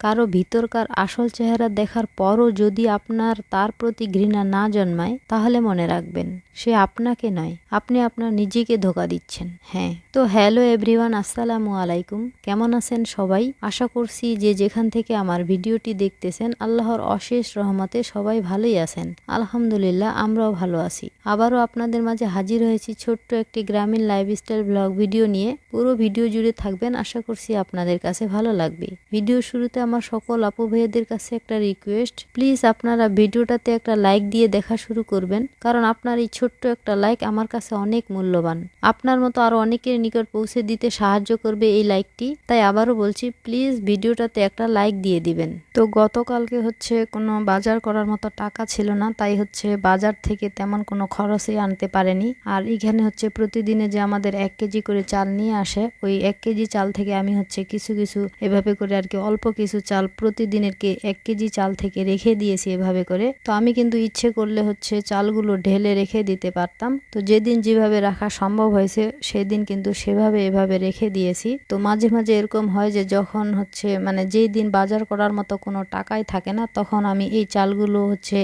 কারো ভিতরকার আসল চেহারা দেখার পরও যদি আপনার তার প্রতি ঘৃণা না জন্মায়, তাহলে মনে রাখবেন সে আপনাকে নয়, আপনি আপনার নিজেকে ধোঁকা দিচ্ছেন। হ্যাঁ, তো হ্যালো এভরিওয়ান, আসসালামু আলাইকুম। কেমন আছেন সবাই? আশা করছি যে যেখান থেকে আমার ভিডিওটি দেখতেছেন আল্লাহর অশেষ রহমতে সবাই ভালোই আছেন। আলহামদুলিল্লাহ, আমরাও ভালো আছি। আবারও আপনাদের মাঝে হাজির হয়েছি ছোট্ট একটি গ্রামীণ লাইফস্টাইল ব্লগ ভিডিও নিয়ে। পুরো ভিডিও জুড়ে থাকবেন, আশা করছি আপনাদের কাছে ভালো লাগবে। ভিডিও শুরুতে আমার সকল আপু ভাইয়াদের কাছে একটা রিকোয়েস্ট, প্লিজ আপনারা ভিডিওটাতে একটা লাইক দিয়ে দেখা শুরু করবেন, কারণ আপনার এই ছোট্ট একটা লাইক আমার কাছে অনেক মূল্যবান। আপনার মতো আরো অনেকের নিকট পৌঁছে দিতে সাহায্য করবে এই লাইকটি। তাই আবারও বলছি, প্লিজ ভিডিওটাতে একটা লাইক দিয়ে দিবেন। তো গতকালকে হচ্ছে কোনো বাজার করার মতো টাকা ছিল না, তাই হচ্ছে বাজার থেকে তেমন কোনো খরচই আনতে পারেনি। আর এখানে হচ্ছে প্রতিদিনে যে আমাদের 1 কেজি করে চাল নিয়ে আসে, ওই 1 কেজি চাল থেকে আমি হচ্ছে কিছু কিছু এভাবে করে আর কি অল্প কিছু চাল প্রতিদিনের 1 কেজি চাল থেকে রেখে দিয়েছি এভাবে করে। তো আমি কিন্তু ইচ্ছে করলে হচ্ছে চালগুলো ঢেলে রেখে দিতে পারতাম। তো যেদিন যেভাবে রাখা সম্ভব হয়েছে সেদিন কিন্তু সেভাবে এভাবে রেখে দিয়েছি। তো মাঝে মাঝে এরকম হয় যে যখন হচ্ছে মানে যেই দিন বাজার করার মতো কোনো টাকাই থাকে না, তখন আমি এই চালগুলো হচ্ছে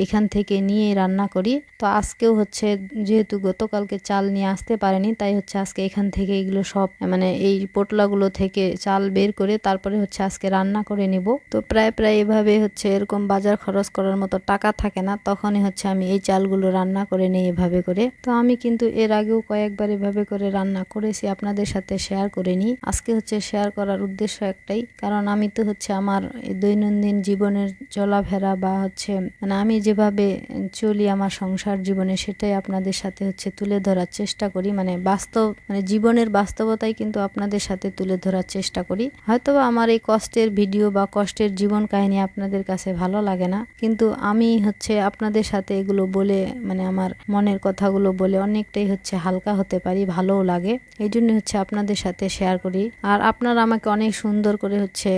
এখান থেকে নিয়ে রান্না করি। তো আজকেও হচ্ছে যেহেতু গতকালকে চাল নিয়ে আসতে পারেনি, তাই হচ্ছে আজকে এখান থেকে এগুলো সব মানে এই পোটলাগুলো থেকে চাল বের করে তারপরে হচ্ছে আজকে রান্না করে নিব। তো প্রায় এভাবে হচ্ছে এরকম বাজার খরচ করার মতো টাকা থাকে না, তখনই হচ্ছে আমি এই চালগুলো রান্না করে নিই এভাবে করে। তো আমি কিন্তু এর আগেও কয়েকবার এভাবে করে রান্না করেছি, আপনাদের সাথে শেয়ার করে নিই। আজকে হচ্ছে শেয়ার করার উদ্দেশ্য একটাই, কারণ আমি তো হচ্ছে আমার দৈনন্দিন জীবনের চলাফেরা বা হচ্ছে মানে আমি যেভাবে চলি আমার সংসার জীবনে, সেটাই আপনাদের সাথে হচ্ছে তুলে ধরার চেষ্টা করি। মানে বাস্তব মানে জীবনের বাস্তবতাই কিন্তু আপনাদের সাথে তুলে ধরার চেষ্টা করি। হয়তোবা আমার এই কষ্টের ভিডিও বা কষ্টের জীবন কাহিনী আপনাদের কাছে ভালো লাগে না, কিন্তু আমি হচ্ছে আপনাদের সাথে এগুলো বলে মানে আমার মনের কথাগুলো বলে অনেকটাই হচ্ছে হালকা হতে পারি, ভালোও লাগে। এই জন্য হচ্ছে আপনাদের সাথে শেয়ার করি। আর আপনারা আমাকে অনেক সুন্দর করে হচ্ছে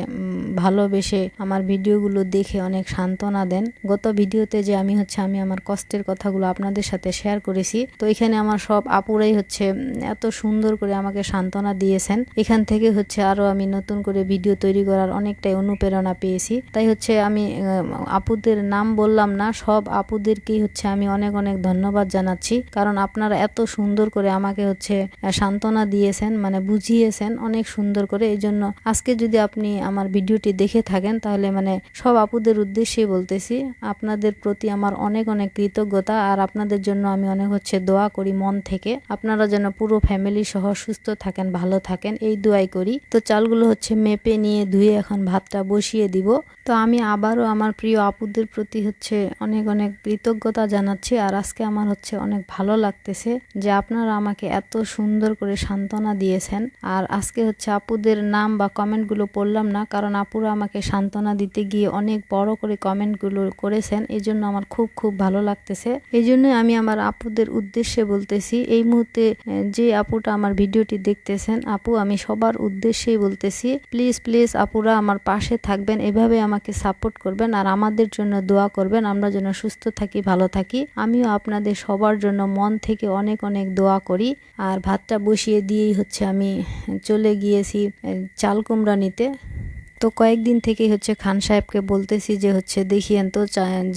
ভালোবেসে আমার ভিডিওগুলো দেখে অনেক সান্ত্বনা দেন। গত ভিডিওতে যে আমি আমার কষ্টের কথাগুলো আপনাদের সাথে শেয়ার করেছি, তো এখানে আমার সব আপুরাই হচ্ছে এত সুন্দর করে আমাকে সান্ত্বনা দিয়েছেন। এখান থেকে হচ্ছে আরো আমি নতুন করে ভিডিও তৈরি করার অনেকটাই অনুপ্রেরণা পেয়েছি। তাই হচ্ছে আমি আপুদের নাম বললাম না, সব আপুদেরকেই হচ্ছে আমি অনেক অনেক ধন্যবাদ জানাচ্ছি, কারণ আপনারা এত সুন্দর করে আমাকে হচ্ছে সান্ত্বনা দিয়েছেন, মানে বুঝিয়েছেন অনেক সুন্দর করে। এই জন্য আজকে যদি আপনি আমার ভিডিওটি দেখে থাকেন, তাহলে মানে সব আপুদের উদ্দেশ্যে বলতেছি, আপনাদের প্রতি আমার অনেক অনেক কৃতজ্ঞতা। আর আপনাদের জন্য আমি অনেক হচ্ছে দোয়া করি মন থেকে, আপনারা যেন পুরো ফ্যামিলি সহ সুস্থ থাকেন, ভালো থাকেন, এই দোয়াই করি। তো চালগুলো হচ্ছে মেপে নিয়ে ধুয়ে এখন ভাতটা বসিয়ে দিব। তো আমি আবারও আমার প্রিয় আপুদের প্রতি হচ্ছে অনেক অনেক কৃতজ্ঞতা জানাচ্ছি। আর আজকে আমার হচ্ছে অনেক ভালো লাগতেছে যে আপনারা আমাকে এত সুন্দর করে সান্ত্বনা দিয়েছেন। আর আজকে হচ্ছে আপুদের নাম বা কমেন্টগুলো পড়লাম না, কারণ আপুরা আমাকে সান্ত্বনা দিতে গিয়ে অনেক বড় করে কমেন্টগুলো করেছেন। এই জন্য আমার খুব খুব ভালো লাগতেছে। এই জন্যই আমি আমার আপুদের উদ্দেশ্যে বলতেছি, এই মুহূর্তে যে আপুটা আমার ভিডিওটি দেখতেছেন, আপু আমি সবার উদ্দেশ্যেই বলতেছি, প্লিজ প্লিজ আপুরা আমার পাশে থাকবেন, এভাবে আমাকে সাপোর্ট করবেন আর আমাদের জন্য দোয়া করবেন, আমরা যেন সুস্থ থাকি, ভালো থাকি। আমিও আপনাদের সবার জন্য মন থেকে অনেক অনেক দোয়া করি। আর ভাতটা বসিয়ে দিয়েই হচ্ছে আমি চলে গিয়েছি চাল কুমড়া নিতে। তো কয়েকদিন থেকেই হচ্ছে খান সাহেবকে বলতেছি যে হচ্ছে দেখিয়েন তো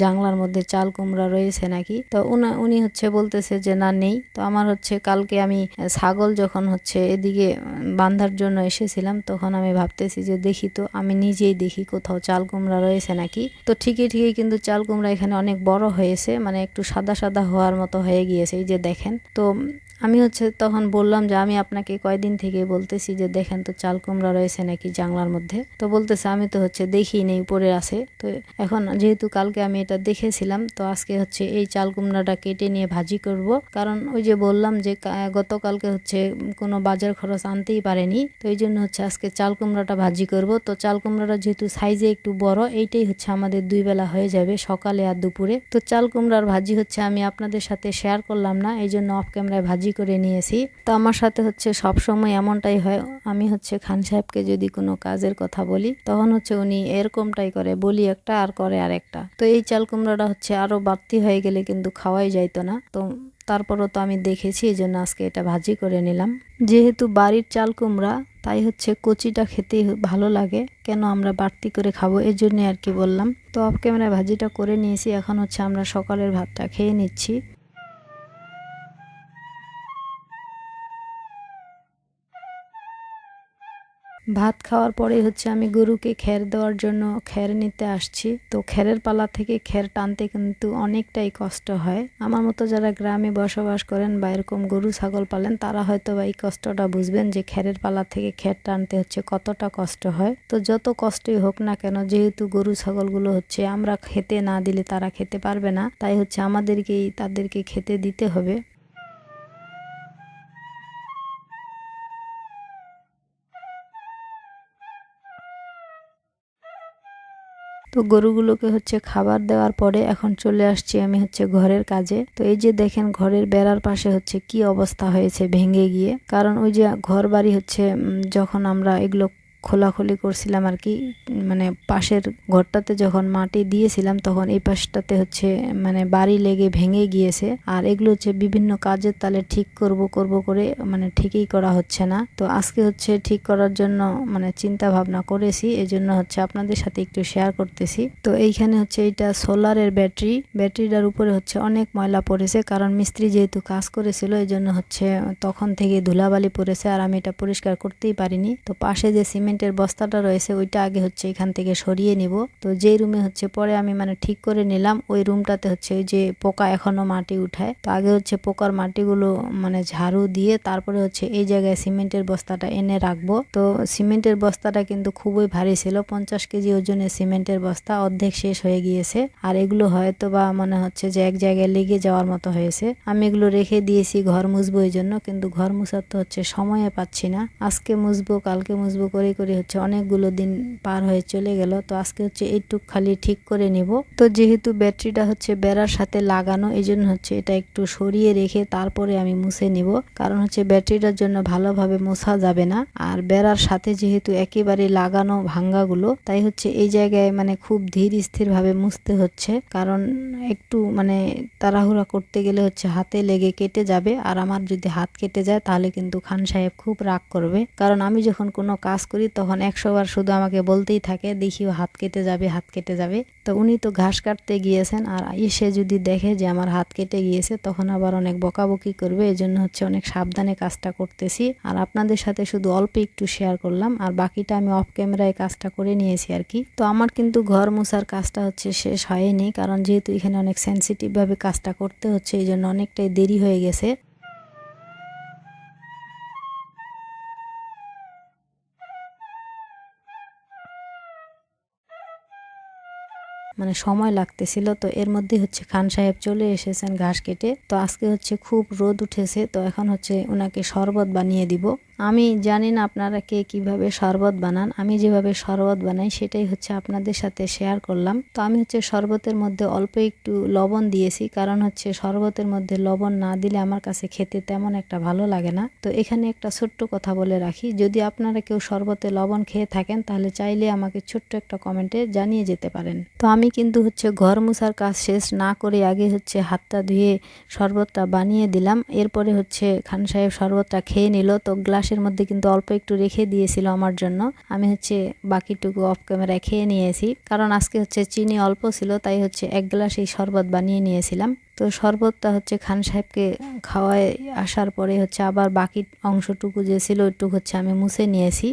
জাংলার মধ্যে চাল কুমড়া রয়েছে নাকি। তো উনি হচ্ছে বলতেছে যে না নেই। তো আমার হচ্ছে কালকে আমি ছাগল যখন হচ্ছে এদিকে বান্ধার জন্য এসেছিলাম, তখন আমি ভাবতেছি যে দেখি তো আমি নিজেই দেখি কোথাও চাল কুমড়া রয়েছে নাকি। তো ঠিকই কিন্তু চাল কুমড়া এখানে অনেক বড় হয়েছে, মানে একটু সাদা সাদা হওয়ার মতো হয়ে গিয়েছে, এই যে দেখেন। তো আমি হচ্ছে তখন বললাম যে আমি আপনাকে কয়দিন থেকে বলতেছি যে দেখেন তো চাল কুমড়া রয়েছে নাকি জাংলার মধ্যে। তো বলতেছে আমি তো হচ্ছে দেখি নেই, উপরে আছে। তো এখন যেহেতু কালকে আমি এটা দেখেছিলাম, তো আজকে হচ্ছে এই চাল কুমড়াটা কেটে নিয়ে ভাজি করব। কারণ ওই যে বললাম যে গতকালকে হচ্ছে কোনো বাজার খরচ আনতেই পারেনি, তো এই জন্য হচ্ছে আজকে চাল কুমড়াটা ভাজি করব। তো চাল কুমড়াটা যেহেতু সাইজে একটু বড়, এইটাই হচ্ছে আমাদের 2 বেলা হয়ে যাবে, সকালে আর দুপুরে। তো চাল কুমড়ার ভাজি হচ্ছে আমি আপনাদের সাথে শেয়ার করলাম না, এই জন্য অফ ক্যামেরায় ভাজি করে নিয়েছি। তো আমার সাথে হচ্ছে সব সময় এমনটাই হয়, আমি হচ্ছে খান সাহেবকে যদি কোনো কাজের কথা বলি, তখন হচ্ছে উনি এরকমটাই করে, বলি একটা আর করে আরেকটা। তো এই চাল কুমড়াটা হচ্ছে আরো বাড়তি হয়ে গেলে কিন্তু খাওয়াই যাইতো না। তো তারপরও তো আমি দেখেছি, এই জন্য আজকে এটা ভাজি করে নিলাম। যেহেতু বাড়ির চাল কুমড়া, তাই হচ্ছে কচিটা খেতেই ভালো লাগে, কেন আমরা বাড়তি করে খাবো এই জন্যে আর কি বললাম। তো অফ ক্যামেরায় ভাজিটা করে নিয়েছি, এখন হচ্ছে আমরা সকালের ভাতটা খেয়ে নিচ্ছি। ভাত খাওয়ার পরেই হচ্ছে আমি গরুকে খ্যার দেওয়ার জন্য খ্যার নিতে আসছি। তো খ্যারের পালা থেকে খ্যার টানতে কিন্তু অনেকটাই কষ্ট হয়। আমার মতো যারা গ্রামে বসবাস করেন বা এরকম গরু ছাগল পালেন তারা হয়তো বা এই কষ্টটা বুঝবেন যে খ্যারের পালা থেকে খ্যার টানতে হচ্ছে কতটা কষ্ট হয়। তো যত কষ্টই হোক না কেন, যেহেতু গরু ছাগলগুলো হচ্ছে আমরা খেতে না দিলে তারা খেতে পারবে না, তাই হচ্ছে আমাদেরকেই তাদেরকে খেতে দিতে হবে। তো গরুগুলোকে হচ্ছে খাবার দেওয়ার পরে এখন চলে আসছি আমি হচ্ছে ঘরের কাজে। তো এই যে দেখেন ঘরের বেড়ার পাশে হচ্ছে কি অবস্থা হয়েছে ভেঙে গিয়ে, কারণ ওই যে ঘর বাড়ি হচ্ছে যখন আমরা এগুলো খোলাখুলি করছিলাম আর কি, মানে পাশের ঘরটাতে যখন মাটি দিয়েছিলাম তখন এই পাশটাতে হচ্ছে মানে বাড়ি লেগে ভেঙে গিয়েছে। আর এগুলো হচ্ছে বিভিন্ন কাজের তালে ঠিক করব করে মানে ঠিকই করা হচ্ছে না। তো আজকে হচ্ছে ঠিক করার জন্য মানে চিন্তা ভাবনা করেছি, এই জন্য হচ্ছে আপনাদের সাথে একটু শেয়ার করতেছি। তো এইখানে হচ্ছে এটা সোলারের ব্যাটারিটার উপরে হচ্ছে অনেক ময়লা পড়েছে, কারণ মিস্ত্রি যেহেতু কাজ করেছিল এই জন্য হচ্ছে তখন থেকে ধুলাবালি পড়েছে আর আমি এটা পরিষ্কার করতেই পারিনি। তো পাশে যে সিমেন্টের বস্তাটা রয়েছে ওইটা আগে হচ্ছে এখান থেকে সরিয়ে নিব। তো যেই রুমে হচ্ছে পরে আমি মানে ঠিক করে নিলাম, ওই রুমটাতে হচ্ছে ওই যে পোকা এখনো মাটি উঠায়, তো আগে হচ্ছে পোকার মাটিগুলো মানে ঝাড়ু দিয়ে তারপরে হচ্ছে এই জায়গায় সিমেন্টের বস্তাটা এনে রাখবো। তো সিমেন্টের বস্তাটা কিন্তু খুবই ভারী ছিল, 50 কেজি ওজনের সিমেন্টের বস্তা, অর্ধেক শেষ হয়ে গিয়েছে। আর এগুলো হয়তো বা মনে হচ্ছে যে এক জায়গায় লেগে যাওয়ার মতো হয়েছে। আমি এগুলো রেখে দিয়েছি ঘর মুছবো এই জন্য, কিন্তু ঘর মুছার তো হচ্ছে সময়ে পাচ্ছি না। আজকে মুছবো কালকে মুছবো করে করে হচ্ছে অনেকগুলো দিন পার হয়ে চলে গেল। তো আজকে হচ্ছে এইটুক খালি ঠিক করে নিব। তো যেহেতু ব্যাটারিটা হচ্ছে বেড়ার সাথে লাগানো এই জন্য হচ্ছে এটা একটু সরিয়ে রেখে তারপরে আমি মুছে নিব, কারণ হচ্ছে ব্যাটারিটার জন্য ভালোভাবে মোছা যাবে না। আর বেড়ার সাথে যেহেতু একেবারে লাগানো ভাঙ্গাগুলো, তাই হচ্ছে এই জায়গায় মানে খুব ধীর স্থির ভাবে মুছতে হচ্ছে, কারণ একটু মানে তাড়াহুড়া করতে গেলে হচ্ছে হাতে লেগে কেটে যাবে। আর আমার যদি হাত কেটে যায় তাহলে কিন্তু খান সাহেব খুব রাগ করবে, কারণ আমি যখন কোনো কাজ করি তখন 100 বার শুধু আমাকে বলতেই থাকে দেখিও হাত কেটে যাবে হাত কেটে যাবে। তো উনি তো ঘাস কাটতে গিয়েছেন আর এসে যদি দেখে যে আমার হাত কেটে গিয়েছে তখন আবার অনেক বকাবকি করবে, এই জন্য হচ্ছে অনেক সাবধানে কাজটা করতেছি। আর আপনাদের সাথে শুধু অল্প একটু শেয়ার করলাম, আর বাকিটা আমি অফ ক্যামেরায় কাজটা করে নিয়েছি আর কি। তো আমার কিন্তু ঘর মোছার কাজটা হচ্ছে শেষ হয়নি, কারণ যেহেতু এখানে অনেক সেন্সিটিভ ভাবে কাজটা করতে হচ্ছে এই জন্য অনেকটাই দেরি হয়ে গেছে। মানে সময় লাগতেছিল। তো এর মধ্যে হচ্ছে খান সাহেব চলে এসেছেন ঘাস কেটে। তো আজকে হচ্ছে খুব রোদ উঠেছে, তো এখন হচ্ছে ওনাকে শরবত বানিয়ে দিব। আমি জানি না আপনারা কে কিভাবে শরবত বানান, আমি যেভাবে শরবত বানাই সেটাই হচ্ছে আপনাদের সাথে শেয়ার করলাম। তো আমি হচ্ছে শরবতের মধ্যে অল্প একটু লবণ দিয়েছি, কারণ হচ্ছে শরবতের মধ্যে লবণ না দিলে আমার কাছে খেতে তেমন একটা ভালো লাগে না। তো এখানে একটা ছোট্ট কথা বলে রাখি, যদি আপনারা কেউ শরবতে লবণ খেয়ে থাকেন তাহলে চাইলে আমাকে ছোট্ট একটা কমেন্টে জানিয়ে যেতে পারেন। তো আমি কিন্তু হচ্ছে ঘর মুছার কাজ শেষ না করে আগে হচ্ছে হাতটা ধুয়ে শরবতটা বানিয়ে দিলাম। এরপরে হচ্ছে খান সাহেব শরবতটা খেয়ে নিল। তো গ্লাসের মধ্যে কিন্তু অল্প একটু রেখে দিয়েছিল আমার জন্য, আমি হচ্ছে বাকিটুকু অফ ক্যামেরায় খেয়ে নিয়েছি, কারণ আজকে হচ্ছে চিনি অল্প ছিল, তাই হচ্ছে 1 গ্লাস এই শরবত বানিয়ে নিয়েছিলাম। তো শরবতটা হচ্ছে খান সাহেবকে খাওয়ায় আসার পরে হচ্ছে আবার বাকি অংশটুকু যে ছিল ওইটুকু হচ্ছে আমি মুছে নিয়েছি।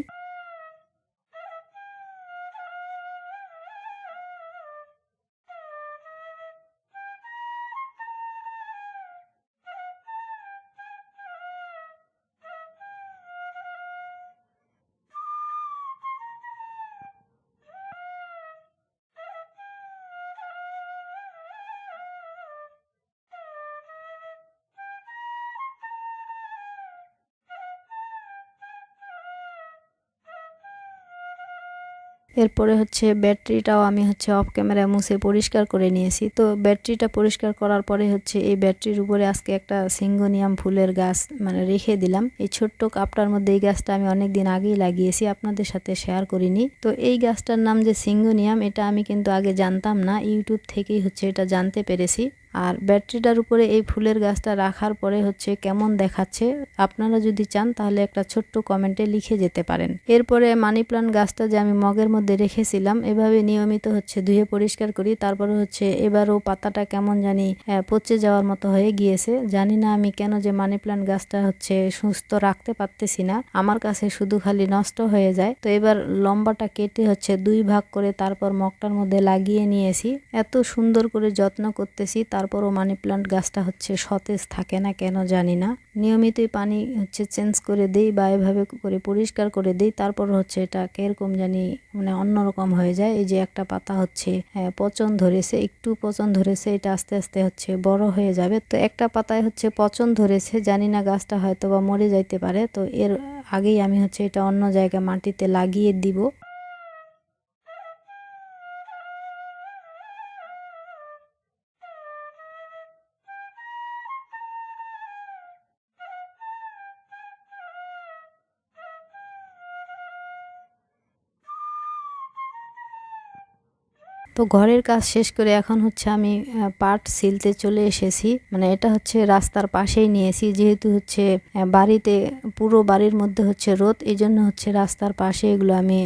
এরপরে হচ্ছে ব্যাটারিটাও আমি হচ্ছে অফ ক্যামেরায় মুছে পরিষ্কার করে নিয়েছি। তো ব্যাটারিটা পরিষ্কার করার পরে হচ্ছে এই ব্যাটারির উপরে আজকে একটা সিঙ্গোনিয়াম ফুলের গাছ মানে রেখে দিলাম। এই ছোট্ট কাপটার মধ্যে এই গাছটা আমি অনেক দিন আগেই লাগিয়েছি, আপনাদের সাথে শেয়ার করিনি। তো এই গাছটার নাম যে সিঙ্গোনিয়াম, এটা আমি কিন্তু আগে জানতাম না, ইউটিউব থেকেই হচ্ছে এটা জানতে পেরেছি। আর ব্যাটারিটার উপরে এই ফুলের গাছটা রাখার পরে হচ্ছে কেমন দেখাচ্ছে আপনারা যদি চান তাহলে একটা ছোট্ট কমেন্টে লিখে যেতে পারেন। এরপরে মানি প্লান্ট গাছটা যে আমি মগের মধ্যে রেখেছিলাম এভাবে নিয়মিত হচ্ছে ধুয়ে পরিষ্কার করি। তারপরে হচ্ছে এবারও পাতাটা কেমন জানি পচে যাওয়ার মতো হয়ে গিয়েছে। জানি না আমি কেন যে মানি প্লান্ট গাছটা হচ্ছে সুস্থ রাখতে পারতেছি না, আমার কাছে শুধু খালি নষ্ট হয়ে যায়। তো এবার লম্বাটা কেটে হচ্ছে 2 ভাগ করে তারপর মগটার মধ্যে লাগিয়ে নিয়েছি। এত সুন্দর করে যত্ন করতেছি তারপরও মানি প্লান্ট গাছটা হচ্ছে সতেজ থাকে না কেন জানি না। নিয়মিতই পানি হচ্ছে চেঞ্জ করে দেই বা এভাবে করে পরিষ্কার করে দেই, তারপর হচ্ছে এটা কিরকম জানি মানে অন্যরকম হয়ে যায়। এই যে একটা পাতা হচ্ছে পচন ধরেছে, একটু পচন ধরেছে, এটা আস্তে আস্তে হচ্ছে বড় হয়ে যাবে। তো একটা পাতায় হচ্ছে পচন ধরেছে, জানি না গাছটা হয়তো বা মরে যাইতে পারে। তো এর আগেই আমি হচ্ছে এটা অন্য জায়গায় মাটিতে লাগিয়ে দিব। তো ঘরের কাজ শেষ করে এখন হচ্ছে আমি পাট সিলতে চলে এসেছি। মানে এটা হচ্ছে রাস্তার পাশেই নিয়েছি, যেহেতু হচ্ছে বাড়িতে পুরো বাড়ির মধ্যে হচ্ছে রোদ, এই জন্য হচ্ছে রাস্তার পাশে এগুলো আমি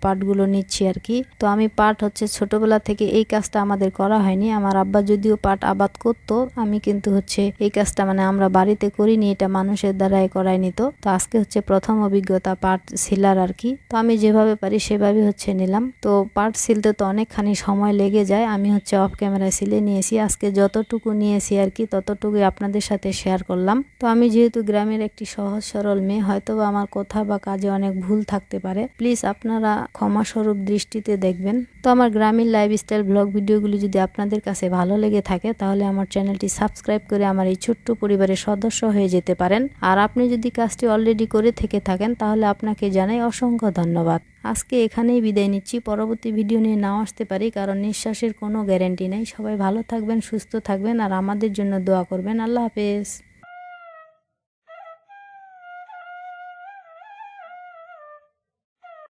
পাটগুলো নিচ্ছি আর কি। তো আমি পাট হচ্ছে ছোটবেলা থেকে এই কাজটা আমাদের করা হয়নি। আমার আব্বা যদিও পাট আবাদ করতো, আমি কিন্তু হচ্ছে এই কাজটা মানে আমরা বাড়িতে করিনি, এটা মানুষের দ্বারাই করাই নিত। তো আজকে হচ্ছে প্রথম অভিজ্ঞতা পাট সিলার আর কি। তো আমি যেভাবে পারি সেভাবে হচ্ছে নিলাম। তো পাট সিলতে তো অনেকখানি সময় লেগে যায়, আমি হচ্ছে অফ ক্যামেরায় সিলে নিয়েছি। আজকে যতটুকু নিয়েছি আর কি ততটুকুই আপনাদের সাথে শেয়ার করলাম। তো আমি যেহেতু গ্রামের একটি সহজ সরল মেয়ে, হয়তো বা আমার কথা বা কাজে অনেক ভুল থাকতে পারে, প্লিজ আপনারা ক্ষমাস্বরূপ দৃষ্টিতে দেখবেন। তো আমার গ্রামীণ লাইফস্টাইল ব্লগ ভিডিওগুলি যদি আপনাদের কাছে ভালো লেগে থাকে তাহলে আমার চ্যানেলটি সাবস্ক্রাইব করে আমার এই ছোট্ট পরিবারের সদস্য হয়ে যেতে পারেন। আর আপনি যদি কাজটি অলরেডি করে থেকে থাকেন তাহলে আপনাকে জানাই অসংখ্য ধন্যবাদ। আজকে এখানেই বিদায় নিচ্ছি, পরবর্তী ভিডিও নিয়ে নাও আসতে পারি, কারণ নিঃশ্বাসের কোনো গ্যারান্টি নেই। সবাই ভালো থাকবেন, সুস্থ থাকবেন আর আমাদের জন্য দোয়া করবেন। আল্লাহ হাফেজ।